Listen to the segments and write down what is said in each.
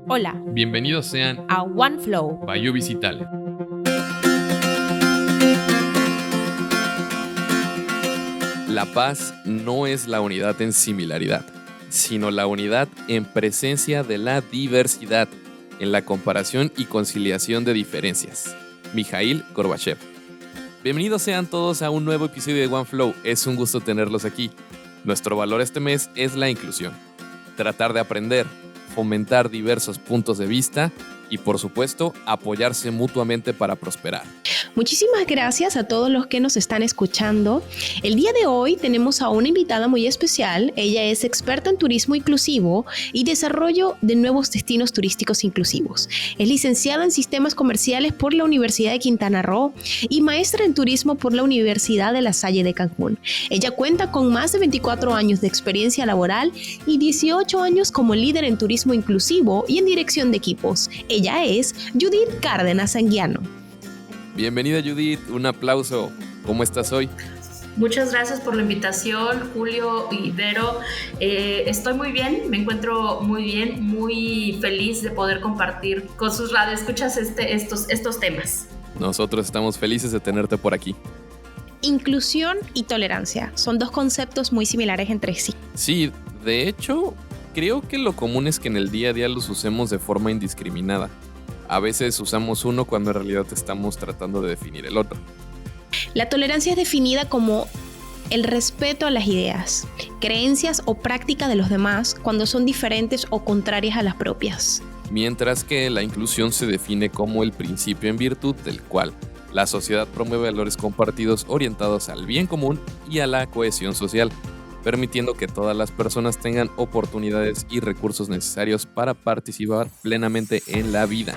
Hola, Bienvenidos sean a OneFlow. by Visitale. La paz no es la unidad en similaridad, sino la unidad en presencia de la diversidad, en la comparación y conciliación de diferencias. Mikhail Gorbachev. Bienvenidos sean todos a un nuevo episodio de OneFlow. Es un gusto tenerlos aquí. Nuestro valor este mes es la inclusión. Tratar de aprender, fomentar diversos puntos de vista y, por supuesto, apoyarse mutuamente para prosperar. Muchísimas gracias a todos los que nos están escuchando. El día de hoy tenemos a una invitada muy especial. Ella es experta en turismo inclusivo y desarrollo de nuevos destinos turísticos inclusivos. Es licenciada en sistemas comerciales por la Universidad de Quintana Roo y maestra en turismo por la Universidad de La Salle de Cancún. Ella cuenta con más de 24 años de experiencia laboral y 18 años como líder en turismo inclusivo y en dirección de equipos. Ella es Judith Cárdenas Anguiano. Bienvenida, Judith, un aplauso. ¿Cómo estás hoy? Muchas gracias por la invitación, Julio y Vero. Estoy muy bien, me encuentro muy bien, muy feliz de poder compartir con sus radioescuchas estos temas. Nosotros estamos felices de tenerte por aquí. Inclusión y tolerancia son dos conceptos muy similares entre sí. Sí, de hecho, creo que lo común es que en el día a día los usemos de forma indiscriminada. A veces usamos uno cuando en realidad estamos tratando de definir el otro. La tolerancia es definida como el respeto a las ideas, creencias o práctica de los demás cuando son diferentes o contrarias a las propias. Mientras que la inclusión se define como el principio en virtud del cual la sociedad promueve valores compartidos orientados al bien común y a la cohesión social, permitiendo que todas las personas tengan oportunidades y recursos necesarios para participar plenamente en la vida.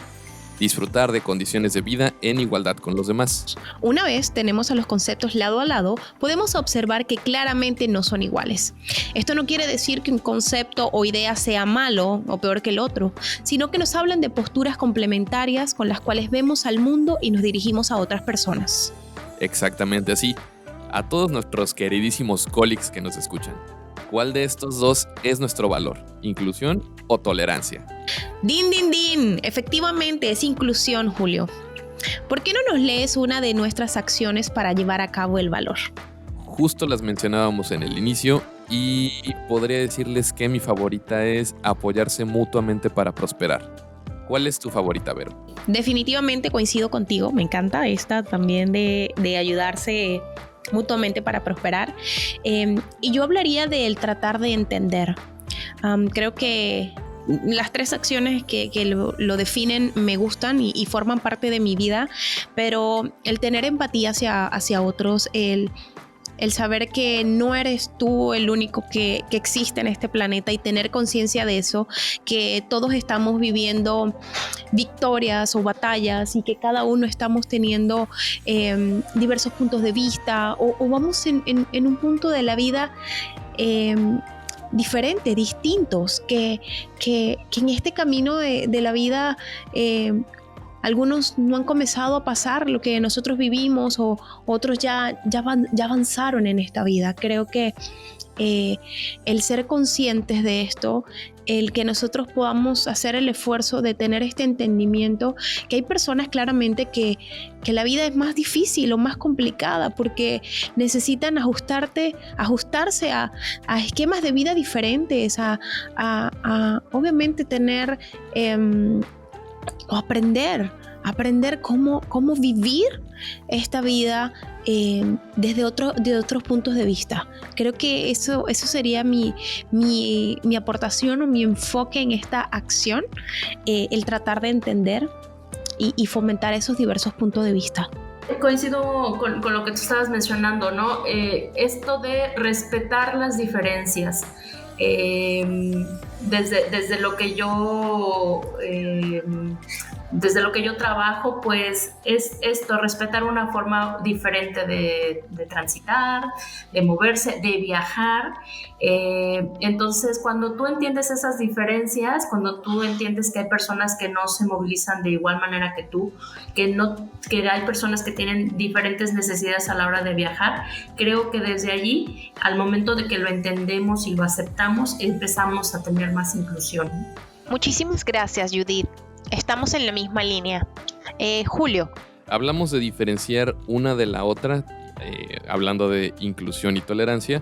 Disfrutar de condiciones de vida en igualdad con los demás. Una vez tenemos a los conceptos lado a lado, podemos observar que claramente no son iguales. Esto no quiere decir que un concepto o idea sea malo o peor que el otro, sino que nos hablan de posturas complementarias con las cuales vemos al mundo y nos dirigimos a otras personas. Exactamente así. A todos nuestros queridísimos colleagues que nos escuchan, ¿cuál de estos dos es nuestro valor? ¿Inclusión o tolerancia? ¡Din, din, din! Efectivamente es inclusión, Julio. ¿Por qué no nos lees una de nuestras acciones para llevar a cabo el valor? Justo las mencionábamos en el inicio y podría decirles que mi favorita es apoyarse mutuamente para prosperar. ¿Cuál es tu favorita, Vero? Definitivamente coincido contigo, me encanta esta también de ayudarse mutuamente para prosperar. Y yo hablaría del tratar de entender. Creo que las tres acciones que lo definen me gustan y forman parte de mi vida, pero el tener empatía hacia otros, el saber que no eres tú el único que existe en este planeta y tener conciencia de eso, que todos estamos viviendo victorias o batallas y que cada uno estamos teniendo diversos puntos de vista o vamos en un punto de la vida diferentes, distintos, que en este camino de la vida algunos no han comenzado a pasar lo que nosotros vivimos o otros ya avanzaron en esta vida. Creo que el ser conscientes de esto, el que nosotros podamos hacer el esfuerzo de tener este entendimiento, que hay personas claramente que la vida es más difícil o más complicada porque necesitan ajustarse a esquemas de vida diferentes, a obviamente tener o aprender cómo vivir esta vida desde otros puntos de vista. Creo que eso sería mi aportación o mi enfoque en esta acción, el tratar de entender y fomentar esos diversos puntos de vista. Coincido con lo que tú estabas mencionando, ¿no? Esto de respetar las diferencias. Desde lo que yo desde lo que yo trabajo, pues es esto, respetar una forma diferente de transitar, de moverse, de viajar. Entonces, cuando tú entiendes esas diferencias, cuando tú entiendes que hay personas que no se movilizan de igual manera que tú, que hay personas que tienen diferentes necesidades a la hora de viajar, creo que desde allí, al momento de que lo entendemos y lo aceptamos, empezamos a tener más inclusión. Muchísimas gracias, Judith. Estamos en la misma línea. Julio. Hablamos de diferenciar una de la otra, hablando de inclusión y tolerancia,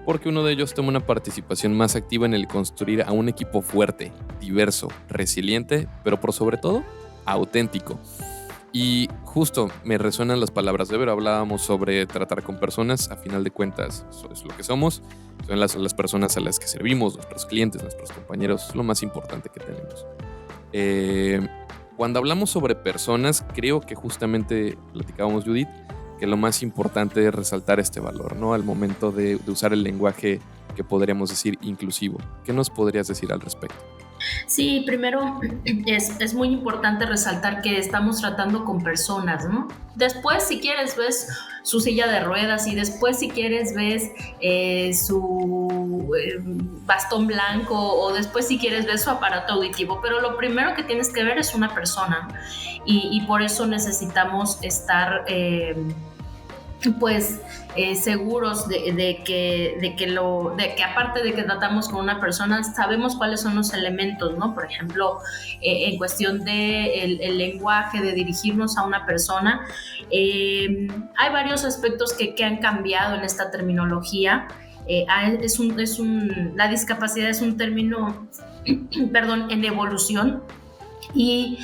porque uno de ellos toma una participación más activa en el construir a un equipo fuerte, diverso, resiliente, pero por sobre todo, auténtico. Y justo me resuenan las palabras de Vero. Hablábamos sobre tratar con personas. A final de cuentas, eso es lo que somos. Son las personas a las que servimos, nuestros clientes, nuestros compañeros, lo más importante que tenemos. Cuando hablamos sobre personas, creo que justamente platicábamos, Judith, que lo más importante es resaltar este valor, ¿no? Al momento de usar el lenguaje que podríamos decir inclusivo. ¿Qué nos podrías decir al respecto? Sí, primero es muy importante resaltar que estamos tratando con personas, ¿no? Después, si quieres, ves su silla de ruedas y después, si quieres, ves su bastón blanco o después, si quieres, ves su aparato auditivo. Pero lo primero que tienes que ver es una persona y por eso necesitamos estar seguros de que aparte de que tratamos con una persona, sabemos cuáles son los elementos, ¿no? Por ejemplo, en cuestión de el lenguaje, de dirigirnos a una persona, hay varios aspectos que han cambiado en esta terminología. La discapacidad es un término, en evolución. Y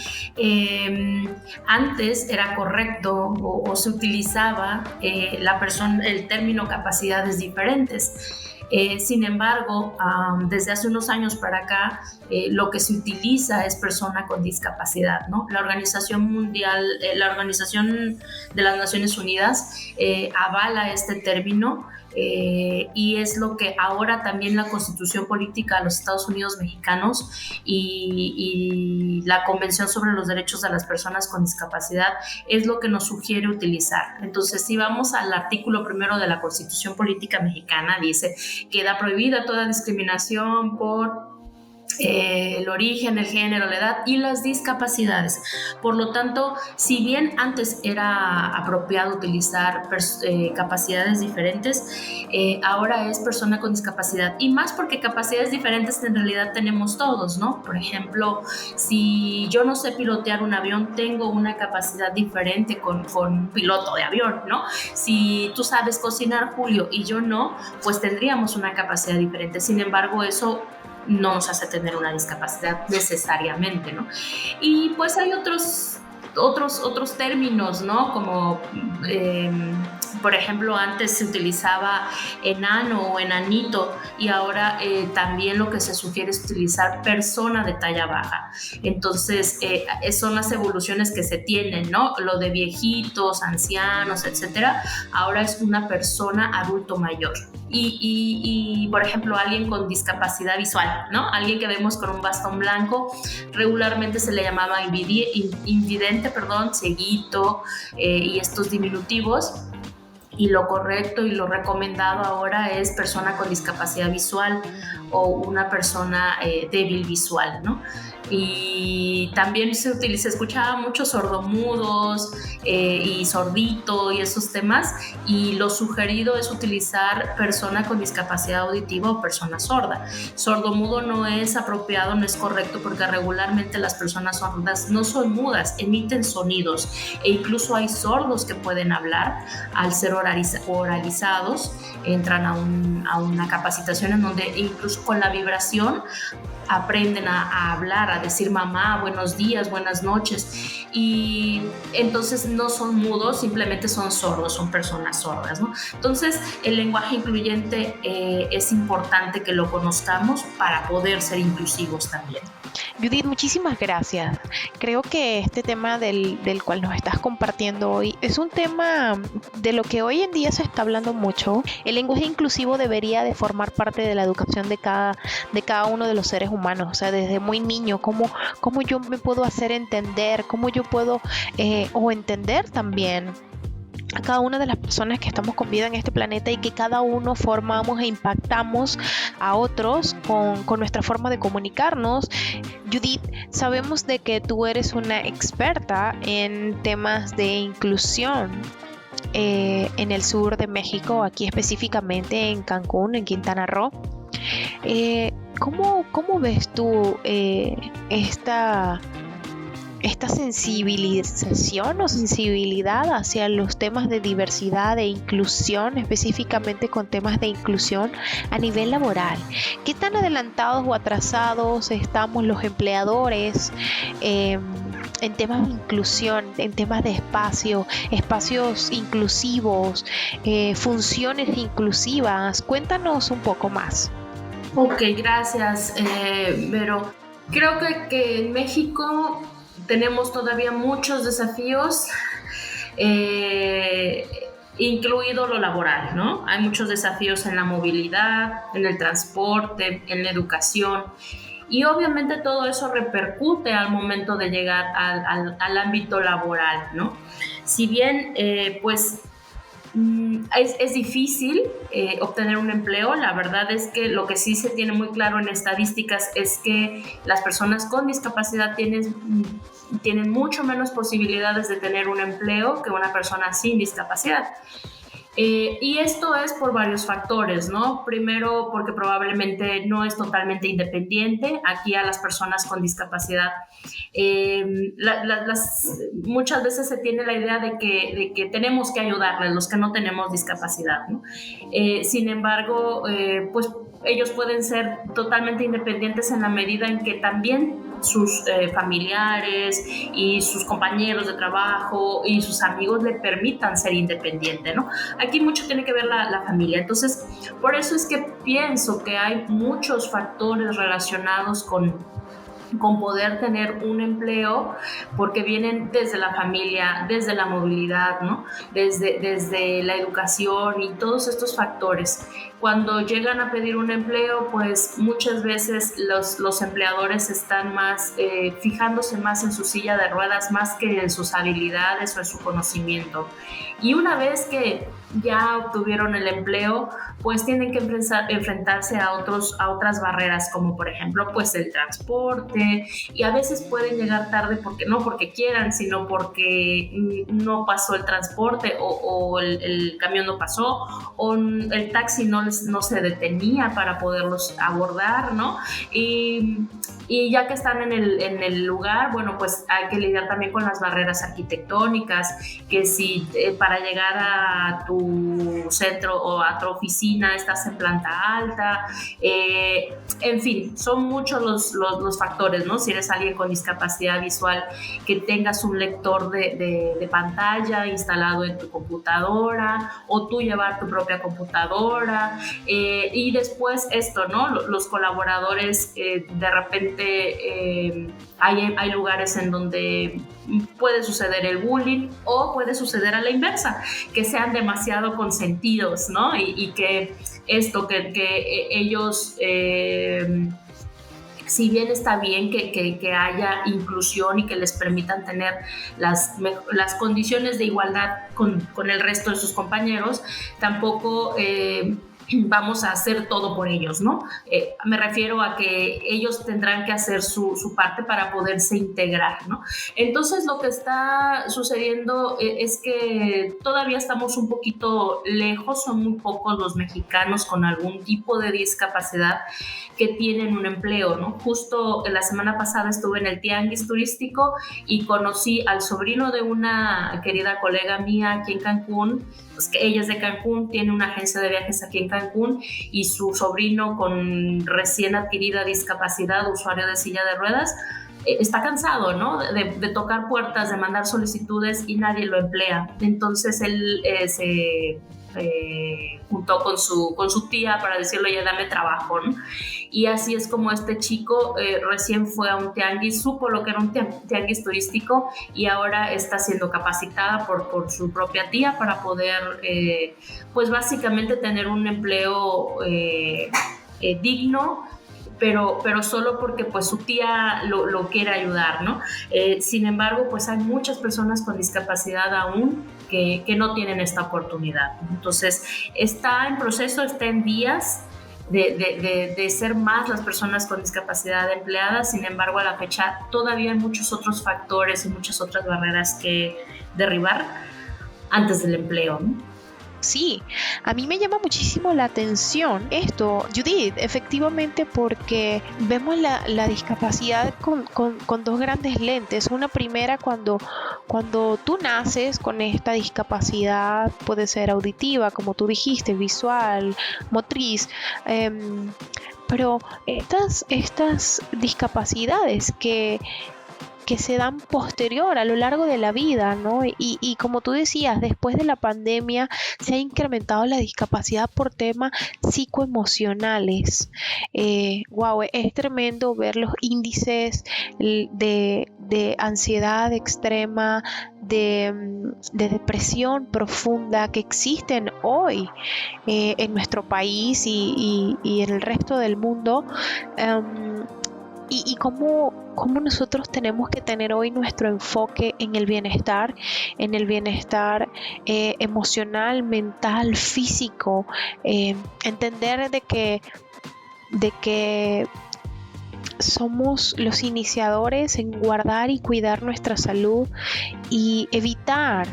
antes era correcto o se utilizaba el término capacidades diferentes. Sin embargo, desde hace unos años para acá, lo que se utiliza es persona con discapacidad, ¿no? La Organización Mundial, la Organización de las Naciones Unidas avala este término. Y es lo que ahora también la Constitución Política de los Estados Unidos Mexicanos y la Convención sobre los Derechos de las Personas con Discapacidad es lo que nos sugiere utilizar. Entonces, si vamos al artículo 1 de la Constitución Política Mexicana, dice: queda prohibida toda discriminación por el origen, el género, la edad y las discapacidades. Por lo tanto, si bien antes era apropiado utilizar capacidades diferentes, ahora es persona con discapacidad, y más porque capacidades diferentes en realidad tenemos todos, ¿no? Por ejemplo, si yo no sé pilotear un avión, tengo una capacidad diferente con un piloto de avión, ¿no? Si tú sabes cocinar, Julio, y yo no, pues tendríamos una capacidad diferente. Sin embargo, eso no nos hace tener una discapacidad necesariamente, ¿no? Y pues hay otros términos, ¿no? Como, por ejemplo, antes se utilizaba enano o enanito y ahora también lo que se sugiere es utilizar persona de talla baja. Entonces, son las evoluciones que se tienen, ¿no? Lo de viejitos, ancianos, etcétera. Ahora es una persona adulto mayor. Y por ejemplo, alguien con discapacidad visual, ¿no? Alguien que vemos con un bastón blanco, regularmente se le llamaba invidente, cieguito, y estos diminutivos. Y lo correcto y lo recomendado ahora es persona con discapacidad visual o una persona débil visual, ¿no? Y también se escuchaba mucho sordomudos y sordito y esos temas, y lo sugerido es utilizar persona con discapacidad auditiva o persona sorda. Sordomudo no es apropiado, no es correcto, porque regularmente las personas sordas no son mudas, emiten sonidos, e incluso hay sordos que pueden hablar. Al ser oralizados, entran a una capacitación en donde incluso con la vibración aprenden a hablar, a decir mamá, buenos días, buenas noches, y entonces no son mudos, simplemente son sordos, son personas sordas, ¿no? Entonces, el lenguaje incluyente es importante que lo conozcamos para poder ser inclusivos también. Judith, muchísimas gracias. Creo que este tema del cual nos estás compartiendo hoy es un tema de lo que hoy en día se está hablando mucho. El lenguaje inclusivo debería de formar parte de la educación de cada uno de los seres humanos. O sea, desde muy niño, cómo yo me puedo hacer entender, cómo yo puedo o entender también a cada una de las personas que estamos con vida en este planeta y que cada uno formamos e impactamos a otros con nuestra forma de comunicarnos. Judith, sabemos de que tú eres una experta en temas de inclusión en el sur de México, aquí específicamente en Cancún, en Quintana Roo. ¿Cómo ves tú esta sensibilización o sensibilidad hacia los temas de diversidad e inclusión, específicamente con temas de inclusión a nivel laboral? ¿Qué tan adelantados o atrasados estamos los empleadores en temas de inclusión, en temas de espacios inclusivos, funciones inclusivas? Cuéntanos un poco más. Ok, gracias, Vero. Creo que en México tenemos todavía muchos desafíos, incluido lo laboral, ¿no? Hay muchos desafíos en la movilidad, en el transporte, en la educación, y obviamente todo eso repercute al momento de llegar al ámbito laboral, ¿no? Si bien, pues, es difícil obtener un empleo. La verdad es que lo que sí se tiene muy claro en estadísticas es que las personas con discapacidad tienen mucho menos posibilidades de tener un empleo que una persona sin discapacidad. Y esto es por varios factores, ¿no? Primero, porque probablemente no es totalmente independiente. Aquí a las personas con discapacidad, muchas veces se tiene la idea de que tenemos que ayudarles, los que no tenemos discapacidad, ¿no? Sin embargo, pues ellos pueden ser totalmente independientes en la medida en que también sus familiares y sus compañeros de trabajo y sus amigos le permitan ser independiente, ¿no? Aquí mucho tiene que ver la familia. Entonces, por eso es que pienso que hay muchos factores relacionados con poder tener un empleo, porque vienen desde la familia, desde la movilidad, ¿no? Desde la educación y todos estos factores. Cuando llegan a pedir un empleo, pues muchas veces los empleadores están más fijándose más en su silla de ruedas más que en sus habilidades o en su conocimiento. Y una vez que ya obtuvieron el empleo, pues tienen que enfrentarse a otras barreras, como por ejemplo pues el transporte, y a veces pueden llegar tarde no porque quieran, sino porque no pasó el transporte o el camión no pasó, o el taxi no se detenía para poderlos abordar, ¿no? Y ya que están en el lugar, bueno, pues hay que lidiar también con las barreras arquitectónicas, que si para llegar a tu centro o a tu oficina estás en planta alta, en fin, son muchos los factores, ¿no? Si eres alguien con discapacidad visual, que tengas un lector de pantalla instalado en tu computadora, o tú llevar tu propia computadora, y después esto, ¿no? Los colaboradores, de repente hay lugares en donde puede suceder el bullying, o puede suceder a la inversa, que sean demasiado consentidos, ¿no? Y que ellos, si bien está bien que haya inclusión y que les permitan tener las condiciones de igualdad con el resto de sus compañeros, tampoco vamos a hacer todo por ellos, ¿no? Me refiero a que ellos tendrán que hacer su parte para poderse integrar, ¿no? Entonces, lo que está sucediendo es que todavía estamos un poquito lejos. Son muy pocos los mexicanos con algún tipo de discapacidad que tienen un empleo, ¿no? Justo la semana pasada estuve en el tianguis turístico y conocí al sobrino de una querida colega mía aquí en Cancún. Pues que ella es de Cancún, tiene una agencia de viajes aquí en Cancún, y su sobrino con recién adquirida discapacidad, usuario de silla de ruedas, está cansado, ¿no? De tocar puertas, de mandar solicitudes, y nadie lo emplea. Entonces él junto con su tía para decirle, ya dame trabajo, ¿no? Y así es como este chico recién fue a un tianguis, supo lo que era un tianguis turístico y ahora está siendo capacitada por su propia tía para poder, pues básicamente tener un empleo digno, pero solo porque pues su tía lo quiere ayudar, ¿no? Sin embargo, pues hay muchas personas con discapacidad aún que no tienen esta oportunidad. Entonces, está en proceso, está en vías de ser más las personas con discapacidad empleadas. Sin embargo, a la fecha todavía hay muchos otros factores y muchas otras barreras que derribar antes del empleo, ¿no? Sí, a mí me llama muchísimo la atención esto, Judith, efectivamente, porque vemos la discapacidad con dos grandes lentes. Una primera, cuando tú naces con esta discapacidad, puede ser auditiva, como tú dijiste, visual, motriz, pero estas discapacidades que se dan posterior a lo largo de la vida, ¿no? Y como tú decías, después de la pandemia se ha incrementado la discapacidad por temas psicoemocionales. Wow, es tremendo ver los índices de ansiedad extrema, de depresión profunda que existen hoy en nuestro país y en el resto del mundo. Y cómo nosotros tenemos que tener hoy nuestro enfoque en el bienestar emocional, mental, físico, entender de que somos los iniciadores en guardar y cuidar nuestra salud y evitar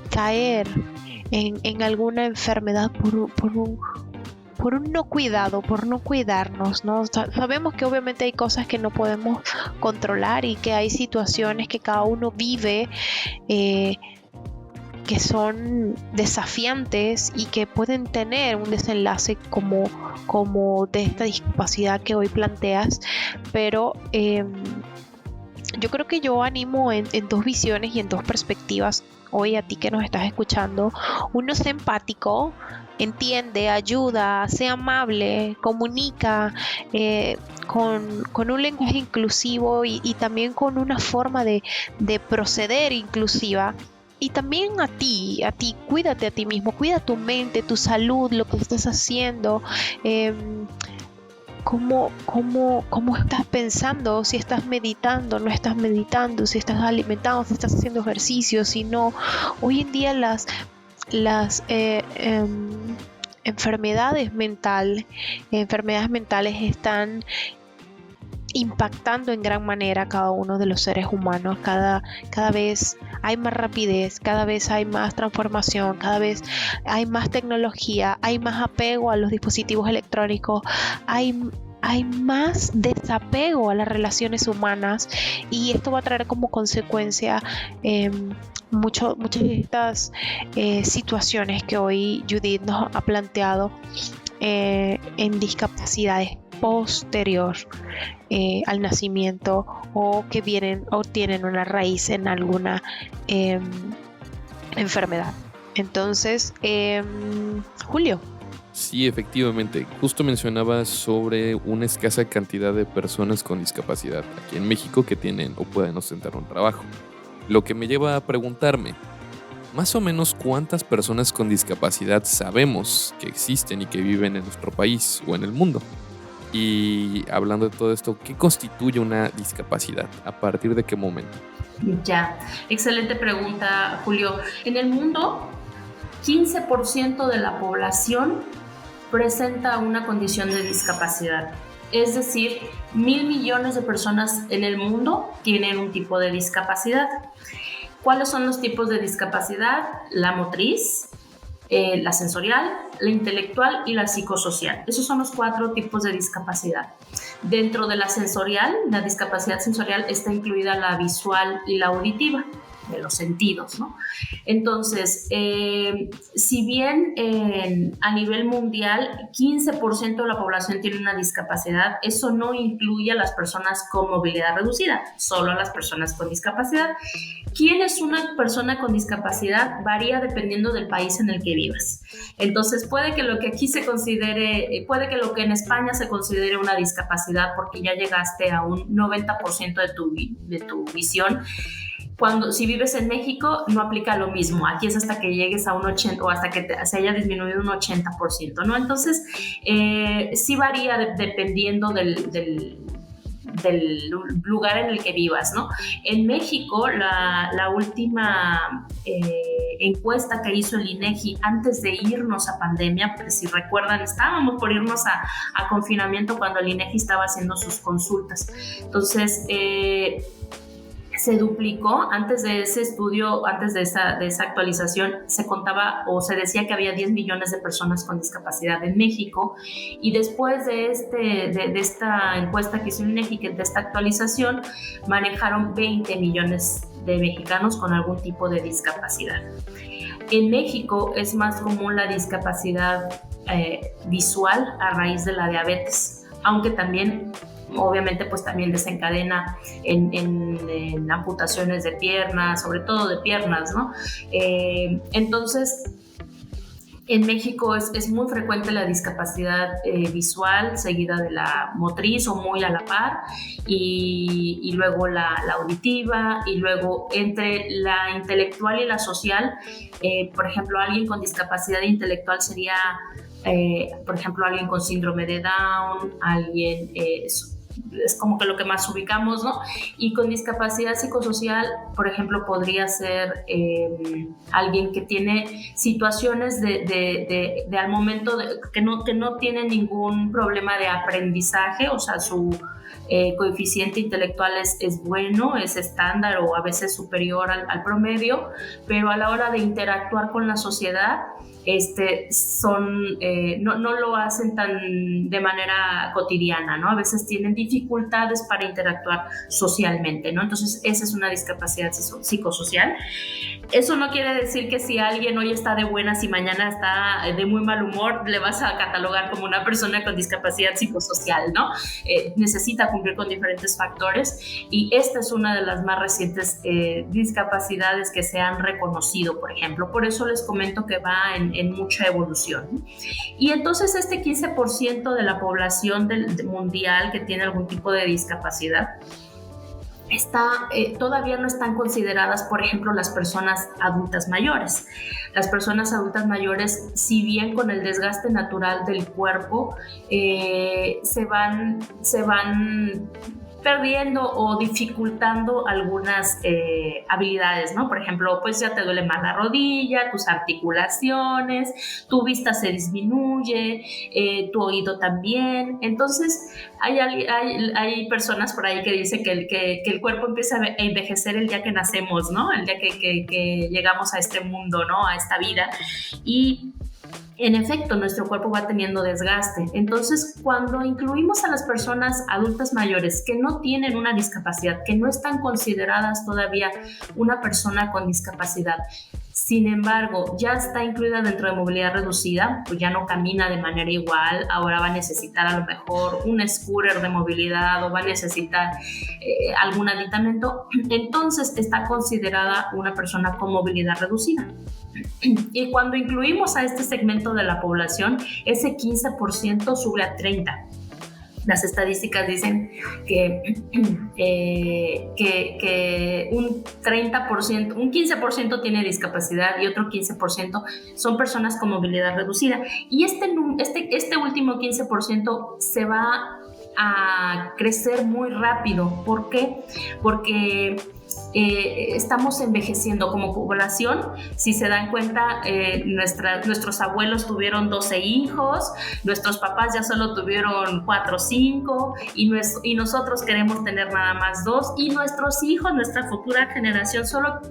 caer en alguna enfermedad por un no cuidado, por no cuidarnos, ¿no? Sabemos que obviamente hay cosas que no podemos controlar y que hay situaciones que cada uno vive que son desafiantes y que pueden tener un desenlace como de esta discapacidad que hoy planteas, pero yo creo que yo animo en dos visiones y en dos perspectivas hoy a ti que nos estás escuchando. Uno es empático, entiende, ayuda, sea amable, comunica con un lenguaje inclusivo y también con una forma de proceder inclusiva. Y también a ti, cuídate a ti mismo, cuida tu mente, tu salud, lo que estés haciendo. ¿Cómo estás pensando? Si estás meditando, no estás meditando, si estás alimentando, si estás haciendo ejercicio, si no. Hoy en día las enfermedades mentales están impactando en gran manera a cada uno de los seres humanos. Cada vez hay más rapidez, cada vez hay más transformación, cada vez hay más tecnología, hay más apego a los dispositivos electrónicos, hay más desapego a las relaciones humanas, y esto va a traer como consecuencia muchas de estas situaciones que hoy Judith nos ha planteado en discapacidades posterior al nacimiento, o que vienen o tienen una raíz en alguna enfermedad. Entonces, Julio. Sí, efectivamente. Justo mencionabas sobre una escasa cantidad de personas con discapacidad aquí en México que tienen o pueden ostentar un trabajo. Lo que me lleva a preguntarme, más o menos cuántas personas con discapacidad sabemos que existen y que viven en nuestro país o en el mundo. Y hablando de todo esto, ¿qué constituye una discapacidad? ¿A partir de qué momento? Ya, excelente pregunta, Julio. En el mundo, 15% de la población presenta una condición de discapacidad. Es decir, 1.000 millones de personas en el mundo tienen un tipo de discapacidad. ¿Cuáles son los tipos de discapacidad? La motriz, la sensorial, la intelectual y la psicosocial. Esos son los 4 tipos de discapacidad. Dentro de la sensorial, la discapacidad sensorial, está incluida la visual y la auditiva. los sentidos, ¿no? Entonces, si bien a nivel mundial 15% de la población tiene una discapacidad, eso no incluye a las personas con movilidad reducida, solo a las personas con discapacidad. ¿Quién es una persona con discapacidad? Varía dependiendo del país en el que vivas. Entonces, puede que lo que aquí se considere, puede que lo que en España se considere una discapacidad porque ya llegaste a un 90% de tu visión. Si vives en México, no aplica lo mismo. Aquí es hasta que llegues a un 80% o hasta que se haya disminuido un 80%, ¿no? Entonces, sí varía dependiendo del lugar en el que vivas, ¿no? En México, la última encuesta que hizo el INEGI antes de irnos a pandemia, porque si recuerdan, estábamos por irnos a confinamiento cuando el INEGI estaba haciendo sus consultas. Entonces, se duplicó. Antes de ese estudio, antes de esa actualización, se contaba o se decía que había 10 millones de personas con discapacidad en México, y después de esta encuesta que hizo el INEGI, de esta actualización, manejaron 20 millones de mexicanos con algún tipo de discapacidad. En México es más común la discapacidad visual a raíz de la diabetes, aunque también obviamente pues también desencadena en amputaciones de piernas, sobre todo de piernas, ¿no? Entonces, en México es muy frecuente la discapacidad visual, seguida de la motriz o muy a la par, y luego la auditiva, y luego entre la intelectual y la social. Por ejemplo, alguien con discapacidad intelectual sería, por ejemplo, alguien con síndrome de Down, alguien... es como que lo que más ubicamos, ¿no? Y con discapacidad psicosocial, por ejemplo, podría ser alguien que tiene situaciones de al momento que no tiene ningún problema de aprendizaje, o sea, su coeficiente intelectual es bueno, es estándar o a veces superior al promedio, pero a la hora de interactuar con la sociedad, no lo hacen tan de manera cotidiana, ¿no? A veces tienen dificultades para interactuar socialmente, ¿no? Entonces, esa es una discapacidad psicosocial. Eso no quiere decir que si alguien hoy está de buenas y mañana está de muy mal humor, le vas a catalogar como una persona con discapacidad psicosocial, ¿no? Necesita cumplir con diferentes factores, y esta es una de las más recientes discapacidades que se han reconocido, por ejemplo. Por eso les comento que va en mucha evolución. Y entonces este 15% de la población mundial que tiene algún tipo de discapacidad todavía no están consideradas, por ejemplo, las personas adultas mayores. Las personas adultas mayores, si bien con el desgaste natural del cuerpo, se van perdiendo o dificultando algunas habilidades, ¿no? Por ejemplo, pues ya te duele más la rodilla, tus articulaciones, tu vista se disminuye, tu oído también. Entonces, hay personas por ahí que dicen que el cuerpo empieza a envejecer el día que nacemos, ¿no? El día que llegamos a este mundo, ¿no? A esta vida. Y en efecto, nuestro cuerpo va teniendo desgaste. Entonces, cuando incluimos a las personas adultas mayores que no tienen una discapacidad, que no están consideradas todavía una persona con discapacidad, sin embargo, ya está incluida dentro de movilidad reducida, pues ya no camina de manera igual, ahora va a necesitar a lo mejor un scooter de movilidad o va a necesitar algún aditamento, entonces está considerada una persona con movilidad reducida. Y cuando incluimos a este segmento de la población, ese 15% sube a 30%. Las estadísticas dicen que un 30%, un 15% tiene discapacidad y otro 15% son personas con movilidad reducida. Y este último 15% se va a crecer muy rápido. ¿Por qué? Porque estamos envejeciendo como población. Si se dan cuenta, nuestros abuelos tuvieron 12 hijos, nuestros papás ya solo tuvieron 4 o 5, y nosotros queremos tener nada más 2, y nuestros hijos, nuestra futura generación solo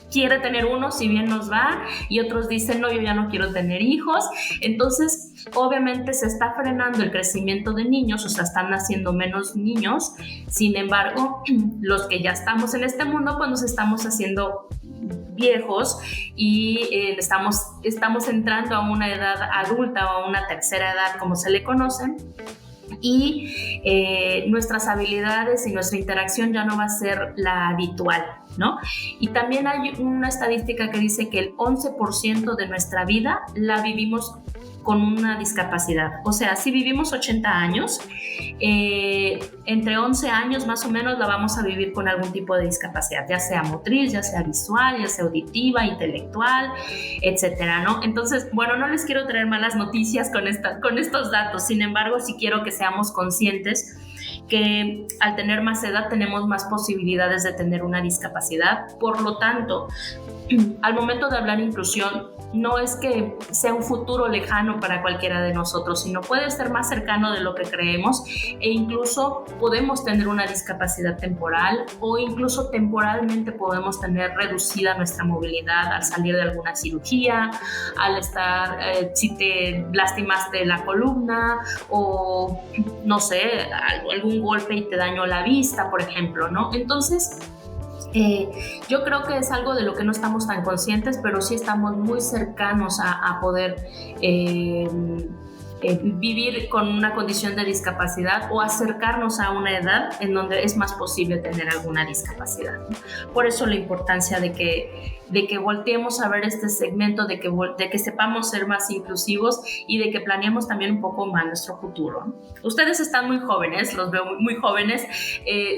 quiere tener 1, si bien nos va, y otros dicen, no, yo ya no quiero tener hijos. Entonces, obviamente se está frenando el crecimiento de niños, o sea, están naciendo menos niños. Sin embargo, los que ya estamos en este mundo, pues nos estamos haciendo viejos y estamos entrando a una edad adulta o a una tercera edad, como se le conocen, y nuestras habilidades y nuestra interacción ya no va a ser la habitual, ¿no? Y también hay una estadística que dice que el 11% de nuestra vida la vivimos con una discapacidad. O sea, si vivimos 80 años, entre 11 años más o menos la vamos a vivir con algún tipo de discapacidad, ya sea motriz, ya sea visual, ya sea auditiva, intelectual, etcétera, ¿no? Entonces, bueno, no les quiero traer malas noticias con estos datos, sin embargo, sí quiero que seamos conscientes que al tener más edad tenemos más posibilidades de tener una discapacidad. Por lo tanto, al momento de hablar inclusión, no es que sea un futuro lejano para cualquiera de nosotros, sino puede ser más cercano de lo que creemos, e incluso podemos tener una discapacidad temporal o incluso temporalmente podemos tener reducida nuestra movilidad al salir de alguna cirugía, al estar, si te lastimaste la columna o no sé, algún golpe y te dañó la vista, por ejemplo, ¿no? Entonces, yo creo que es algo de lo que no estamos tan conscientes, pero sí estamos muy cercanos a poder vivir con una condición de discapacidad o acercarnos a una edad en donde es más posible tener alguna discapacidad. Por eso la importancia de que volteemos a ver este segmento, de que sepamos ser más inclusivos y de que planeemos también un poco más nuestro futuro. Ustedes están muy jóvenes, los veo muy jóvenes,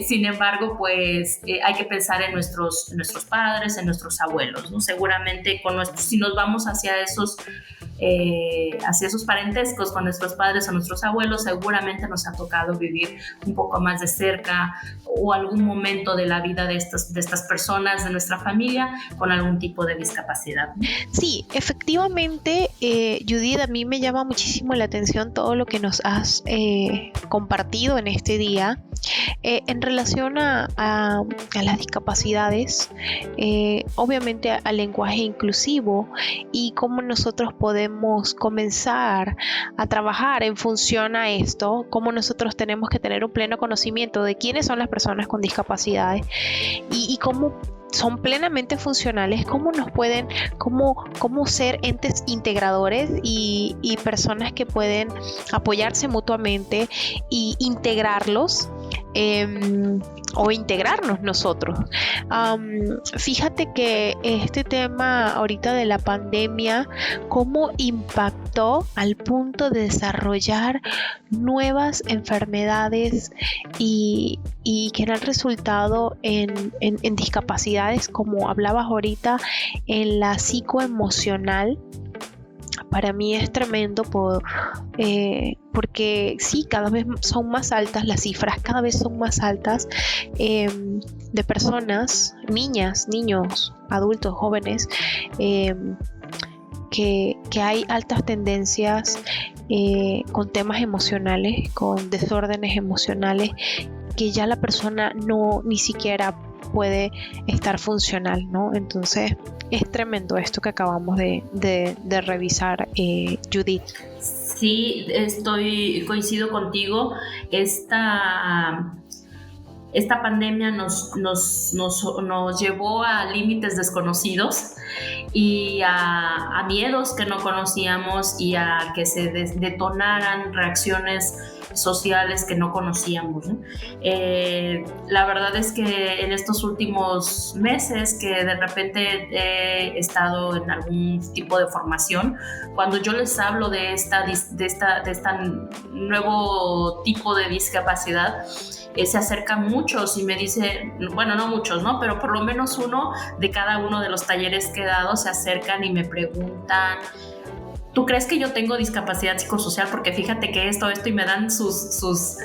sin embargo, pues hay que pensar en nuestros padres, en nuestros abuelos, ¿no? Seguramente si nos vamos hacia esos parentescos con nuestros padres o nuestros abuelos, seguramente nos ha tocado vivir un poco más de cerca o algún momento de la vida de estas personas, de nuestra familia, con algún tipo de discapacidad. Sí, efectivamente, Judith, a mí me llama muchísimo la atención todo lo que nos has compartido en este día en relación a las discapacidades, obviamente al lenguaje inclusivo y cómo nosotros podemos comenzar a trabajar en función a esto, cómo nosotros tenemos que tener un pleno conocimiento de quiénes son las personas con discapacidades y cómo son plenamente funcionales, cómo ser entes integradores y personas que pueden apoyarse mutuamente y integrarlos o integrarnos nosotros. Fíjate que este tema ahorita de la pandemia, cómo impactó al punto de desarrollar nuevas enfermedades y que han resultado en discapacidades, como hablabas ahorita, en la psicoemocional. Para mí es tremendo porque sí, cada vez son más altas las cifras, cada vez son más altas de personas, niñas, niños, adultos, jóvenes, que hay altas tendencias con temas emocionales, con desórdenes emocionales, que ya la persona ni siquiera puede estar funcional, ¿no? Entonces es tremendo esto que acabamos de revisar, Judith. Sí, coincido contigo. Esta pandemia nos llevó a límites desconocidos y a miedos que no conocíamos y a que se detonaran reacciones sociales que no conocíamos, ¿no? La verdad es que en estos últimos meses que de repente he estado en algún tipo de formación, cuando yo les hablo de esta nuevo tipo de discapacidad, se acercan muchos y me dicen, bueno, no muchos, ¿no? Pero por lo menos uno de cada uno de los talleres que he dado se acercan y me preguntan, ¿tú crees que yo tengo discapacidad psicosocial? Porque fíjate que esto y me dan sus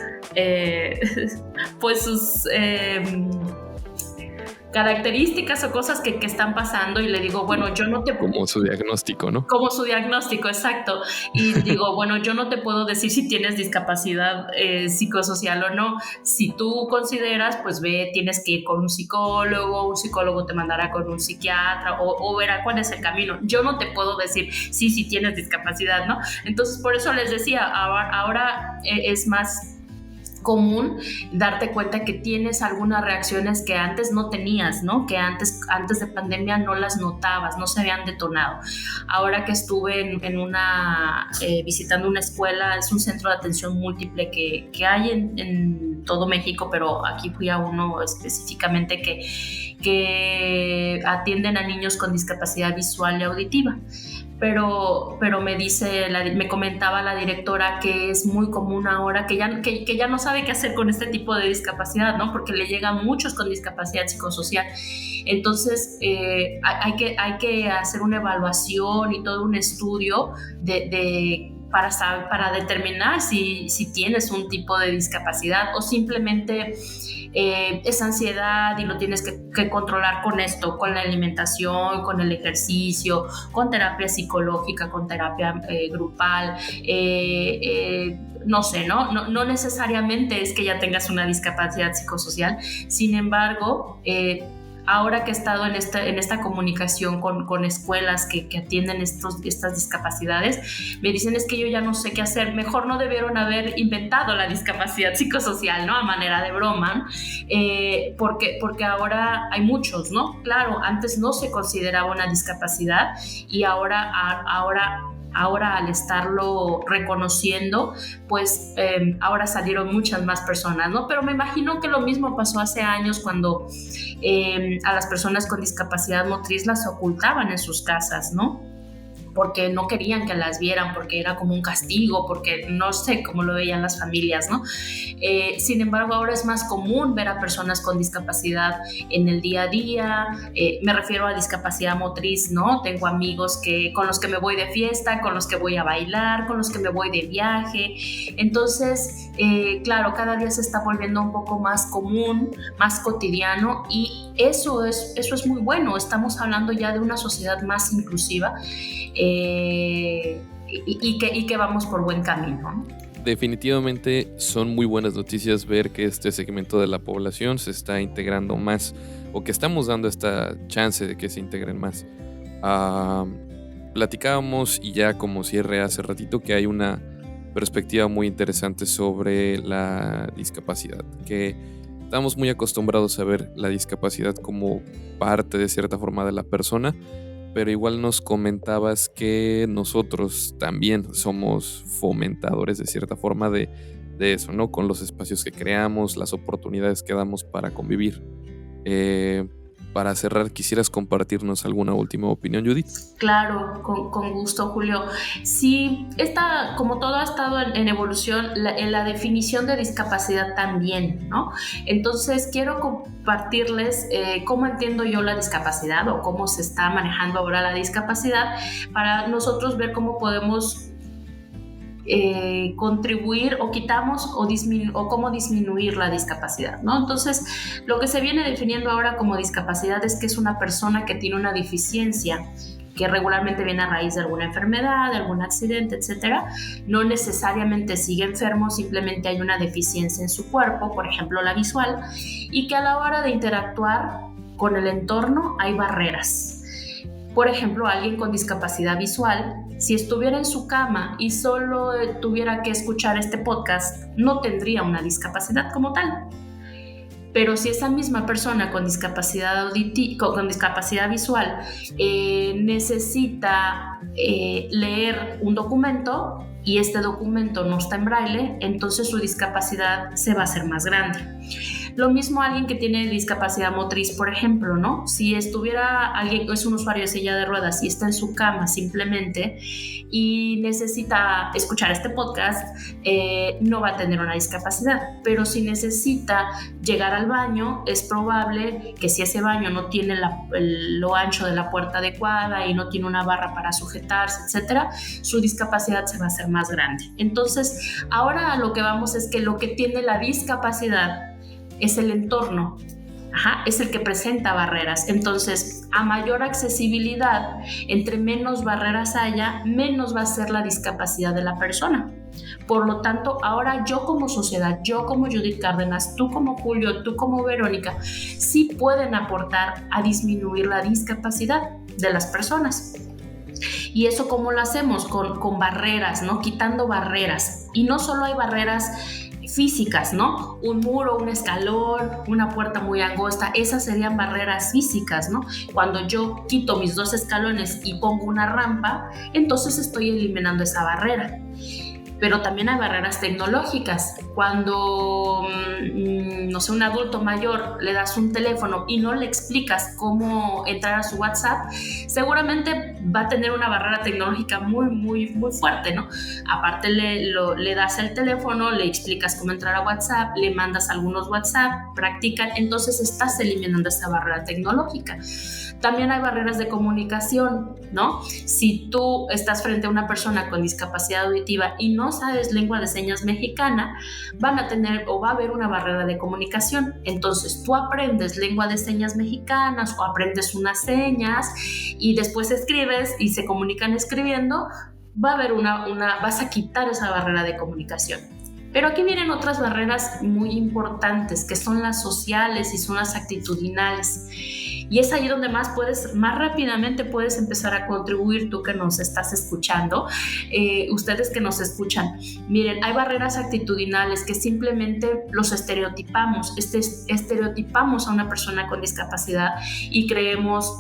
características o cosas que están pasando, y le digo, bueno, yo no te... Como su diagnóstico, ¿no? Como su diagnóstico, exacto. Y digo, bueno, yo no te puedo decir si tienes discapacidad psicosocial o no. Si tú consideras, pues tienes que ir con un psicólogo te mandará con un psiquiatra o verá cuál es el camino. Yo no te puedo decir si tienes discapacidad, ¿no? Entonces, por eso les decía, ahora es más común darte cuenta que tienes algunas reacciones que antes no tenías, ¿no? Que antes de pandemia no las notabas, no se habían detonado. Ahora que estuve visitando una escuela, es un centro de atención múltiple que hay en todo México, pero aquí fui a uno específicamente que atienden a niños con discapacidad visual y auditiva. Pero me comentaba la directora que es muy común ahora que ya no sabe qué hacer con este tipo de discapacidad, ¿no? Porque le llegan muchos con discapacidad psicosocial. Entonces hay que hacer una evaluación y todo un estudio para determinar si tienes un tipo de discapacidad o simplemente es ansiedad y lo tienes que controlar con esto, con la alimentación, con el ejercicio, con terapia psicológica, con terapia grupal. No sé, no necesariamente es que ya tengas una discapacidad psicosocial. Sin embargo, ahora que he estado en esta comunicación con escuelas que atienden estas discapacidades, me dicen es que yo ya no sé qué hacer, mejor no debieron haber inventado la discapacidad psicosocial, ¿no? A manera de broma, porque ahora hay muchos, ¿no? Claro, antes no se consideraba una discapacidad y ahora al estarlo reconociendo, pues ahora salieron muchas más personas, ¿no? Pero me imagino que lo mismo pasó hace años cuando a las personas con discapacidad motriz las ocultaban en sus casas, ¿no? Porque no querían que las vieran, porque era como un castigo, porque no sé cómo lo veían las familias, ¿no? Sin embargo, ahora es más común ver a personas con discapacidad en el día a día. Me refiero a discapacidad motriz, ¿no? Tengo amigos con los que me voy de fiesta, con los que voy a bailar, con los que me voy de viaje. Entonces, claro, cada día se está volviendo un poco más común, más cotidiano, y eso es muy bueno. Estamos hablando ya de una sociedad más inclusiva. Y que vamos por buen camino, ¿no? Definitivamente son muy buenas noticias ver que este segmento de la población se está integrando más, o que estamos dando esta chance de que se integren más. Platicábamos, y ya como cierre hace ratito, que hay una perspectiva muy interesante sobre la discapacidad, que estamos muy acostumbrados a ver la discapacidad como parte de cierta forma de la persona, pero igual nos comentabas que nosotros también somos fomentadores de cierta forma de eso, ¿no? Con los espacios que creamos, las oportunidades que damos para convivir. Para cerrar, ¿quisieras compartirnos alguna última opinión, Judith? Claro, con gusto, Julio. Sí, como todo ha estado en evolución, la definición de discapacidad también, ¿no? Entonces, quiero compartirles cómo entiendo yo la discapacidad o cómo se está manejando ahora la discapacidad para nosotros ver cómo podemos contribuir o quitamos o cómo disminuir la discapacidad, ¿no? Entonces, lo que se viene definiendo ahora como discapacidad es que es una persona que tiene una deficiencia que regularmente viene a raíz de alguna enfermedad, de algún accidente, etcétera. No necesariamente sigue enfermo, simplemente hay una deficiencia en su cuerpo, por ejemplo la visual, y que a la hora de interactuar con el entorno hay barreras. Por ejemplo, alguien con discapacidad visual, si estuviera en su cama y solo tuviera que escuchar este podcast, no tendría una discapacidad como tal. Pero si esa misma persona con discapacidad visual necesita leer un documento y este documento no está en braille, entonces su discapacidad se va a hacer más grande. Lo mismo alguien que tiene discapacidad motriz, por ejemplo, ¿no? Si estuviera alguien, es un usuario de silla de ruedas y está en su cama simplemente y necesita escuchar este podcast, no va a tener una discapacidad. Pero si necesita llegar al baño, es probable que si ese baño no tiene lo ancho de la puerta adecuada y no tiene una barra para sujetarse, etcétera, su discapacidad se va a hacer más grande. Entonces, ahora lo que vamos es que lo que tiene la discapacidad es el entorno, es el que presenta barreras. Entonces, a mayor accesibilidad, entre menos barreras haya, menos va a ser la discapacidad de la persona. Por lo tanto, ahora yo como sociedad, yo como Judith Cárdenas, tú como Julio, tú como Verónica, sí pueden aportar a disminuir la discapacidad de las personas. ¿Y eso cómo lo hacemos? Con barreras, ¿no? Quitando barreras. Y no solo hay barreras físicas, ¿no? Un muro, un escalón, una puerta muy angosta, esas serían barreras físicas, ¿no? Cuando yo quito mis 2 escalones y pongo una rampa, entonces estoy eliminando esa barrera. Pero también hay barreras tecnológicas. Cuando, no sé, un adulto mayor le das un teléfono y no le explicas cómo entrar a su WhatsApp, seguramente va a tener una barrera tecnológica muy, muy, muy fuerte, ¿no? Aparte le das el teléfono, le explicas cómo entrar a WhatsApp, le mandas algunos WhatsApp, practican, entonces estás eliminando esa barrera tecnológica. También hay barreras de comunicación, ¿no? Si tú estás frente a una persona con discapacidad auditiva y no sabes lengua de señas mexicana, van a tener o va a haber una barrera de comunicación. Entonces tú aprendes lengua de señas mexicanas o aprendes unas señas y después escribes y se comunican escribiendo, va a haber vas a quitar esa barrera de comunicación. Pero aquí vienen otras barreras muy importantes, que son las sociales y son las actitudinales. Y es ahí donde más rápidamente puedes empezar a contribuir, tú que nos estás escuchando, ustedes que nos escuchan. Miren, hay barreras actitudinales que simplemente los estereotipamos. Estereotipamos a una persona con discapacidad y creemos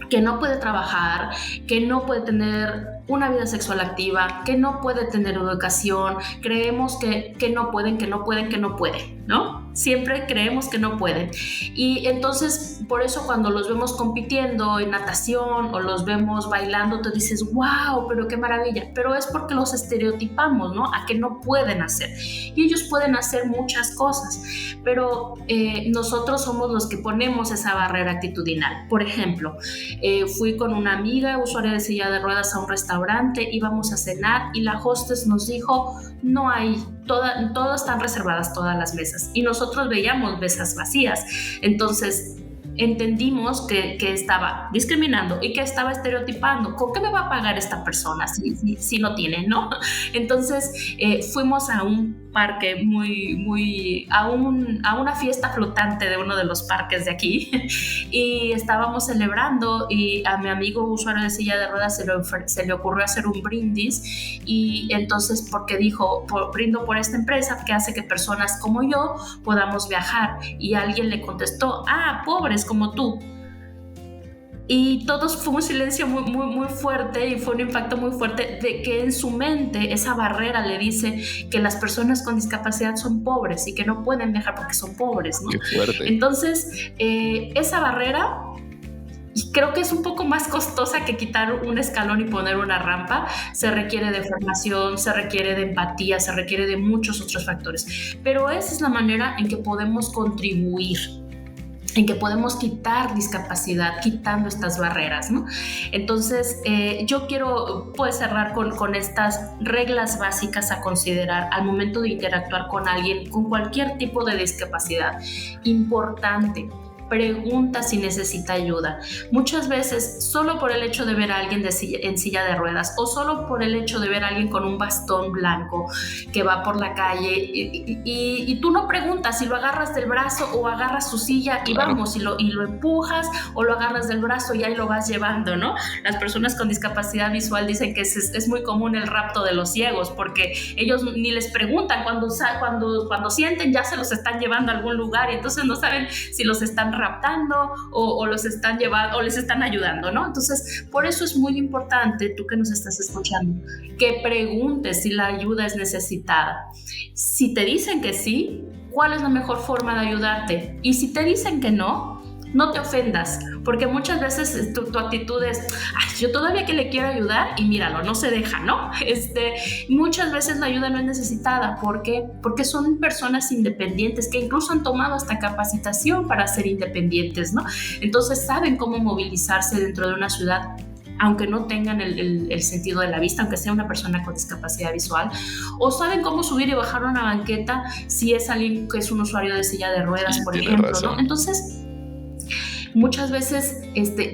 que no puede trabajar, que no puede tener una vida sexual activa, que no puede tener educación, creemos que no pueden, ¿no? Siempre creemos que no pueden. Y entonces, por eso cuando los vemos compitiendo en natación o los vemos bailando, tú dices, wow, pero qué maravilla. Pero es porque los estereotipamos, ¿no? A que no pueden hacer. Y ellos pueden hacer muchas cosas, pero nosotros somos los que ponemos esa barrera actitudinal. Por ejemplo, fui con una amiga usuaria de silla de ruedas a un restaurante, íbamos a cenar y la hostess nos dijo, no hay, todas están reservadas todas las mesas, y nosotros veíamos mesas vacías. Entonces entendimos que estaba discriminando y que estaba estereotipando. ¿Con qué me va a pagar esta persona si no tiene, no? Entonces fuimos a un parque a una fiesta flotante de uno de los parques de aquí y estábamos celebrando, y a mi amigo usuario de silla de ruedas se le ocurrió hacer un brindis, y entonces porque dijo, brindo por esta empresa que hace que personas como yo podamos viajar, y alguien le contestó, pobres como tú. Y todos fue un silencio muy, muy, muy fuerte, y fue un impacto muy fuerte de que en su mente esa barrera le dice que las personas con discapacidad son pobres y que no pueden viajar porque son pobres, ¿no? Qué fuerte. Entonces, esa barrera creo que es un poco más costosa que quitar un escalón y poner una rampa. Se requiere de formación, se requiere de empatía, se requiere de muchos otros factores. Pero esa es la manera en que podemos contribuir, en que podemos quitar discapacidad, quitando estas barreras, ¿no? Entonces, yo quiero cerrar con estas reglas básicas a considerar al momento de interactuar con alguien con cualquier tipo de discapacidad. Importante: pregunta si necesita ayuda. Muchas veces, solo por el hecho de ver a alguien en silla de ruedas, o solo por el hecho de ver a alguien con un bastón blanco que va por la calle, y tú no preguntas si lo agarras del brazo o agarras su silla y Claro. vamos, y lo empujas, o lo agarras del brazo y ahí lo vas llevando, ¿no? Las personas con discapacidad visual dicen que es muy común el rapto de los ciegos, porque ellos ni les preguntan, cuando sienten ya se los están llevando a algún lugar, y entonces no saben si los están raptando o los están llevando o les están ayudando, ¿no? Entonces, por eso es muy importante, tú que nos estás escuchando, que preguntes si la ayuda es necesitada. Si te dicen que sí, ¿cuál es la mejor forma de ayudarte? Y si te dicen que no, no te ofendas, porque muchas veces tu actitud es, yo todavía que le quiero ayudar, y míralo, no se deja, ¿no? Muchas veces la ayuda no es necesitada. ¿Por qué? Porque son personas independientes que incluso han tomado hasta capacitación para ser independientes, ¿no? Entonces saben cómo movilizarse dentro de una ciudad, aunque no tengan el sentido de la vista, aunque sea una persona con discapacidad visual, o saben cómo subir y bajar una banqueta si es alguien que es un usuario de silla de ruedas, por ejemplo, ¿no? Entonces, muchas veces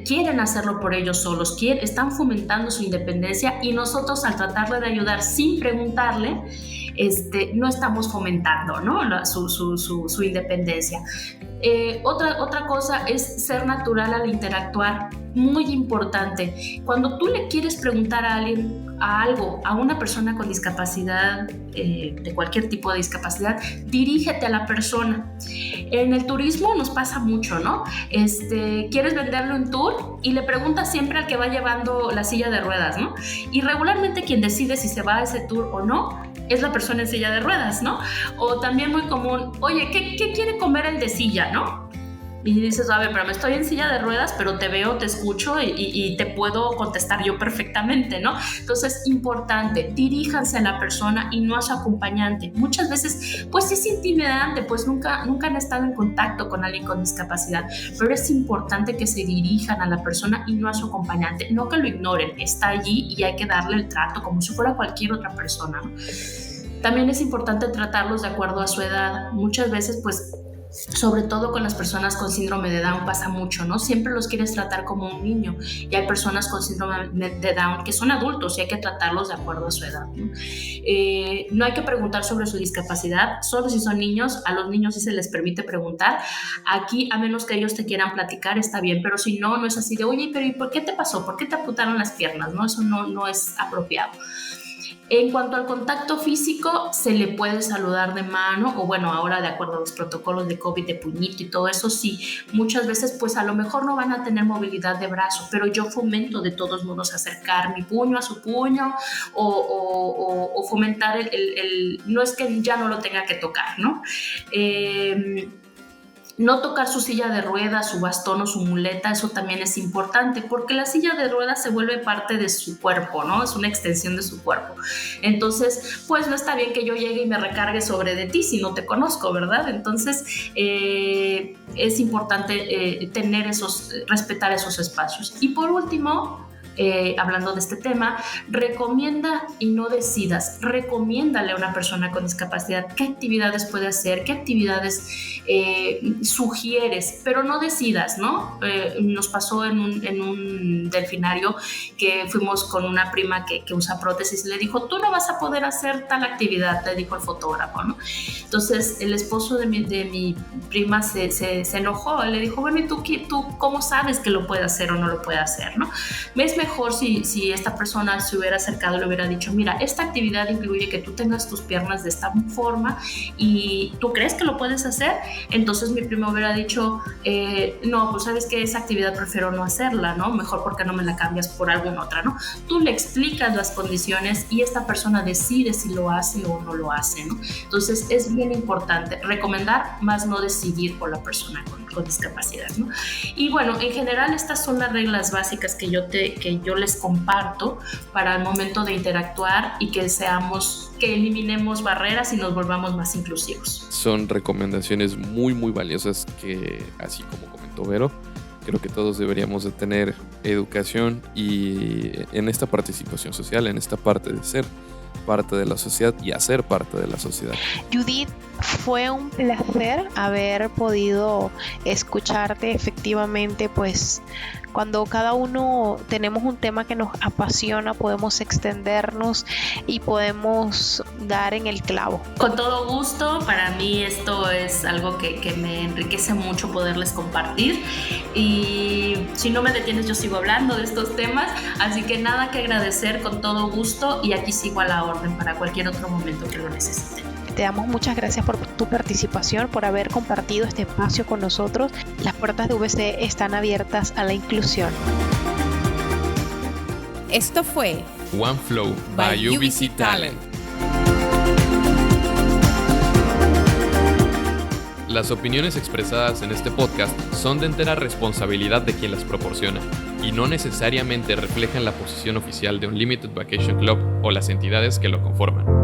quieren hacerlo por ellos solos, están fomentando su independencia, y nosotros, al tratarle de ayudar sin preguntarle, no estamos fomentando, ¿no? su independencia. Otra cosa es ser natural al interactuar. muy importante. Cuando tú le quieres preguntar a alguien a una persona con discapacidad, de cualquier tipo de discapacidad, dirígete a la persona. En el turismo nos pasa mucho, ¿no? Quieres venderle un tour y le preguntas siempre al que va llevando la silla de ruedas, ¿no? Y regularmente quien decide si se va a ese tour o no es la persona en silla de ruedas, ¿no? O también muy común, oye, ¿qué quiere comer el de silla, no? Y dices, a ver, pero me estoy en silla de ruedas, pero te veo, te escucho y te puedo contestar yo perfectamente, ¿no? Entonces, importante, diríjanse a la persona y no a su acompañante. Muchas veces, pues es intimidante, pues nunca han estado en contacto con alguien con discapacidad, pero es importante que se dirijan a la persona y no a su acompañante. No que lo ignoren, está allí y hay que darle el trato como si fuera cualquier otra persona, ¿no? También es importante tratarlos de acuerdo a su edad. Muchas veces, pues, sobre todo con las personas con síndrome de Down pasa mucho, ¿no? Siempre los quieres tratar como un niño y hay personas con síndrome de Down que son adultos y hay que tratarlos de acuerdo a su edad, ¿no? No hay que preguntar sobre su discapacidad, solo si son niños. A los niños sí se les permite preguntar. Aquí, a menos que ellos te quieran platicar, está bien, pero si no, no es así de, oye, pero ¿y por qué te pasó? ¿Por qué te amputaron las piernas? ¿No? Eso no es apropiado. En cuanto al contacto físico, se le puede saludar de mano o bueno, ahora de acuerdo a los protocolos de COVID, de puñito y todo eso, sí, muchas veces pues a lo mejor no van a tener movilidad de brazo, pero yo fomento de todos modos acercar mi puño a su puño o fomentar no es que ya no lo tenga que tocar, ¿no? No tocar su silla de ruedas, su bastón o su muleta, eso también es importante porque la silla de ruedas se vuelve parte de su cuerpo, ¿no? Es una extensión de su cuerpo. Entonces, pues no está bien que yo llegue y me recargue sobre de ti si no te conozco, ¿verdad? Entonces, es importante respetar esos espacios. Y por último, hablando de este tema, recomienda y no decidas. Recomiéndale a una persona con discapacidad qué actividades puede hacer, qué actividades sugieres, pero no decidas, ¿no? Nos pasó en un delfinario que fuimos con una prima que usa prótesis y le dijo, tú no vas a poder hacer tal actividad, le dijo el fotógrafo, ¿no? Entonces el esposo de mi prima se enojó, le dijo, bueno, ¿y tú cómo sabes que lo puede hacer o no lo puede hacer, ¿no? Es mejor si esta persona se hubiera acercado y le hubiera dicho, mira, esta actividad incluye que tú tengas tus piernas de esta forma y tú crees que lo puedes hacer. Entonces mi primo hubiera dicho, no, pues sabes que esa actividad prefiero no hacerla, ¿no? Mejor porque no me la cambias por alguna otra, ¿no? Tú le explicas las condiciones y esta persona decide si lo hace o no lo hace, ¿no? Entonces es bien importante recomendar, más no decidir por la persona con discapacidad, ¿no? Y bueno, en general estas son las reglas básicas que yo les comparto para el momento de interactuar y que eliminemos barreras y nos volvamos más inclusivos. Son recomendaciones muy muy valiosas que, así como comentó Vero, creo que todos deberíamos de tener educación y en esta participación social, en esta parte de ser parte de la sociedad y hacer parte de la sociedad. Judith, fue un placer haber podido escucharte. Efectivamente, pues cuando cada uno tenemos un tema que nos apasiona, podemos extendernos y podemos dar en el clavo. Con todo gusto, para mí esto es algo que me enriquece mucho poderles compartir y si no me detienes yo sigo hablando de estos temas, así que nada que agradecer, con todo gusto, y aquí sigo a la orden para cualquier otro momento que lo necesiten. Te damos muchas gracias por tu participación, por haber compartido este espacio con nosotros. Las puertas de VC están abiertas a la inclusión. Esto fue One Flow by UBC Talent. Las opiniones expresadas en este podcast son de entera responsabilidad de quien las proporciona y no necesariamente reflejan la posición oficial de Unlimited Vacation Club o las entidades que lo conforman.